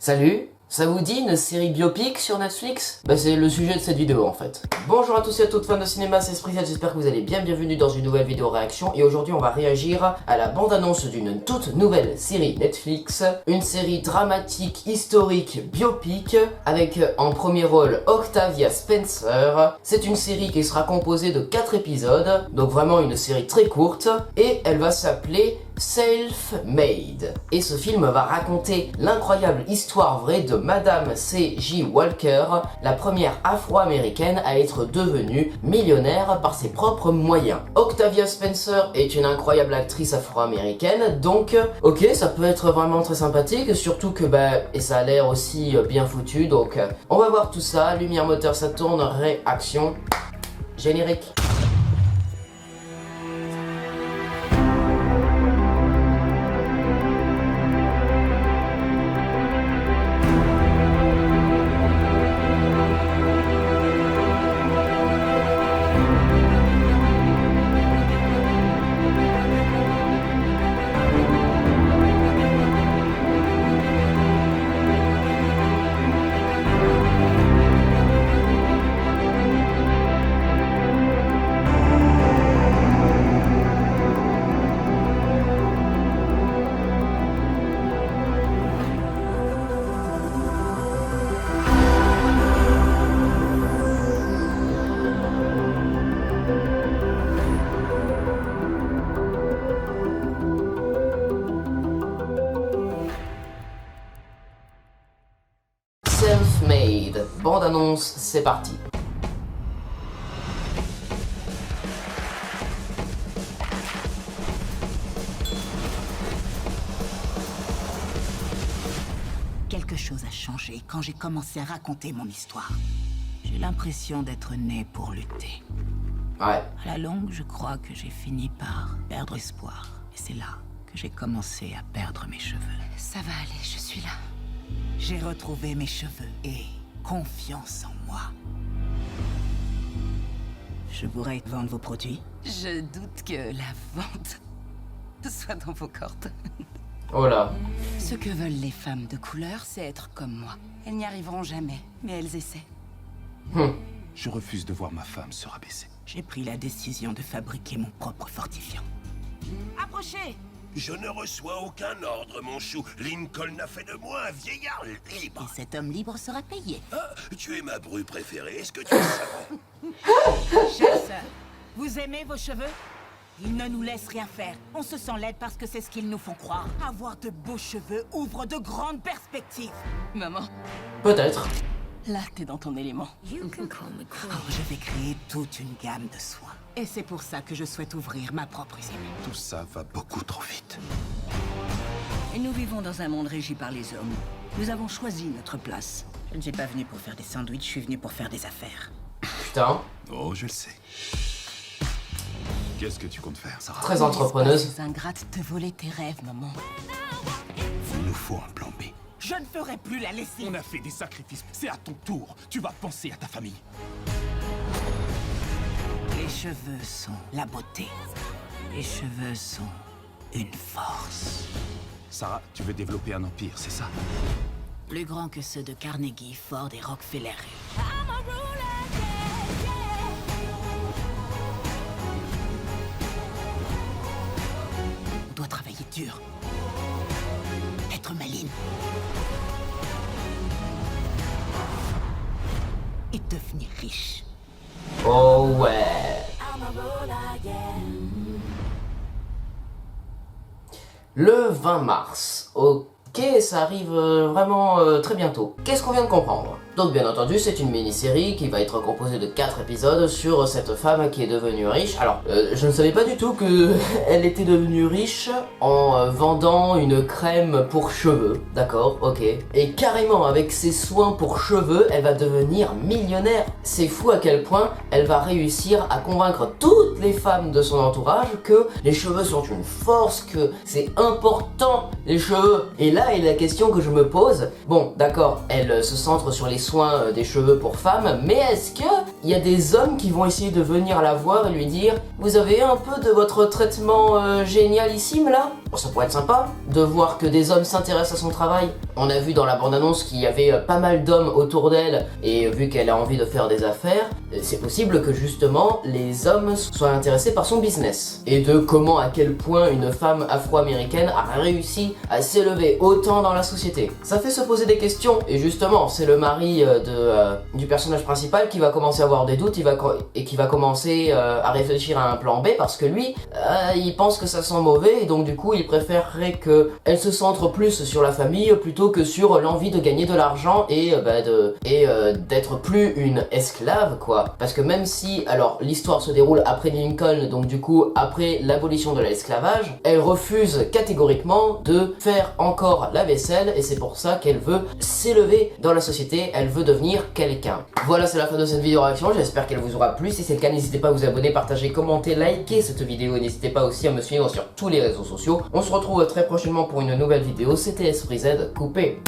Salut, ça vous dit une série biopic sur Netflix? Bah c'est le sujet de cette vidéo en fait. Bonjour à tous et à toutes fans de cinéma, c'est Sprizat, j'espère que vous allez bien, bienvenue dans une nouvelle vidéo réaction. Et aujourd'hui on va réagir à la bande-annonce d'une toute nouvelle série Netflix. Une série dramatique, historique, biopic, avec en premier rôle Octavia Spencer. C'est une série qui sera composée de 4 épisodes, donc vraiment une série très courte. Et elle va s'appeler Self-Made. Et ce film va raconter l'incroyable histoire vraie de Madame C.J. Walker, la première afro-américaine à être devenue millionnaire par ses propres moyens. Octavia Spencer est une incroyable actrice afro-américaine, donc ok, ça peut être vraiment très sympathique, surtout que et ça a l'air aussi bien foutu, donc on va voir tout ça, lumière moteur ça tourne, réaction, générique. Self-Made, bande-annonce, c'est parti. Quelque chose a changé quand j'ai commencé à raconter mon histoire. J'ai l'impression d'être né pour lutter. Ouais. À la longue, je crois que j'ai fini par perdre espoir. Et c'est là que j'ai commencé à perdre mes cheveux. Ça va aller, je suis là. J'ai retrouvé mes cheveux et confiance en moi. Je pourrais vendre vos produits. Je doute que la vente soit dans vos cordes. Oh là. Ce que veulent les femmes de couleur, c'est être comme moi. Elles n'y arriveront jamais, mais elles essaient. Je refuse de voir ma femme se rabaisser. J'ai pris la décision de fabriquer mon propre fortifiant. Approchez! Je ne reçois aucun ordre, mon chou. Lincoln a fait de moi un vieillard libre. Et cet homme libre sera payé. Ah, tu es ma bru préférée, est-ce que tu le savais? Chère sœur, vous aimez vos cheveux? Ils ne nous laissent rien faire. On se sent laide parce que c'est ce qu'ils nous font croire. Avoir de beaux cheveux ouvre de grandes perspectives. Maman, Peut-être. là, t'es dans ton élément. Je vais créer toute une gamme de soins. Et c'est pour ça que je souhaite ouvrir ma propre usine. Tout ça va beaucoup trop vite. Et nous vivons dans un monde régi par les hommes. Nous avons choisi notre place. Je ne suis pas venu pour faire des sandwichs, je suis venu pour faire des affaires. Putain. Oh, je le sais. Qu'est-ce que tu comptes faire, Sarah? Très entrepreneuse. Ces ingrates te voler tes rêves, maman. Il nous faut un plan B. Je ne ferai plus la laisser. On a fait des sacrifices, c'est à ton tour. Tu vas penser à ta famille. Les cheveux sont la beauté. Les cheveux sont une force. Sarah, tu veux développer un empire, c'est ça? Plus grand que ceux de Carnegie, Ford et Rockefeller. On doit travailler dur. Être maligne. Et devenir riche. Oh ouais. Le 20 mars. Ok, ça arrive vraiment très bientôt. Qu'est-ce qu'on vient de comprendre? Donc bien entendu, c'est une mini-série qui va être composée de 4 épisodes sur cette femme qui est devenue riche. Alors, je ne savais pas du tout que elle était devenue riche en vendant une crème pour cheveux. D'accord, ok. Et carrément, avec ses soins pour cheveux, elle va devenir millionnaire. C'est fou à quel point elle va réussir à convaincre toutes les femmes de son entourage que les cheveux sont une force, que c'est important, les cheveux. Et là est la question que je me pose. Bon, d'accord, elle se centre sur les soins des cheveux pour femmes, mais est-ce que il y a des hommes qui vont essayer de venir la voir et lui dire « Vous avez un peu de votre traitement génialissime là ?» Bon, ça pourrait être sympa de voir que des hommes s'intéressent à son travail. On a vu dans la bande-annonce qu'il y avait pas mal d'hommes autour d'elle, et vu qu'elle a envie de faire des affaires, c'est possible que justement les hommes soient intéressés par son business. Et de comment, à quel point une femme afro-américaine a réussi à s'élever autant dans la société. Ça fait se poser des questions, et justement, c'est le mari du personnage principal qui va commencer à avoir des doutes et qui va commencer à réfléchir à un plan B, parce que lui, il pense que ça sent mauvais, et donc du coup, il préférerait qu'elle se centre plus sur la famille plutôt que sur l'envie de gagner de l'argent et d'être plus une esclave, quoi. Parce que même si, alors, l'histoire se déroule après Lincoln, donc du coup, après l'abolition de l'esclavage, elle refuse catégoriquement de faire encore la vaisselle, et c'est pour ça qu'elle veut s'élever dans la société, elle veut devenir quelqu'un. Voilà, c'est la fin de cette vidéo réaction, j'espère qu'elle vous aura plu. Si c'est le cas, n'hésitez pas à vous abonner, partager, commenter, liker cette vidéo, et n'hésitez pas aussi à me suivre sur tous les réseaux sociaux. On se retrouve très prochainement pour une nouvelle vidéo, c'était Esprit Z, coupé.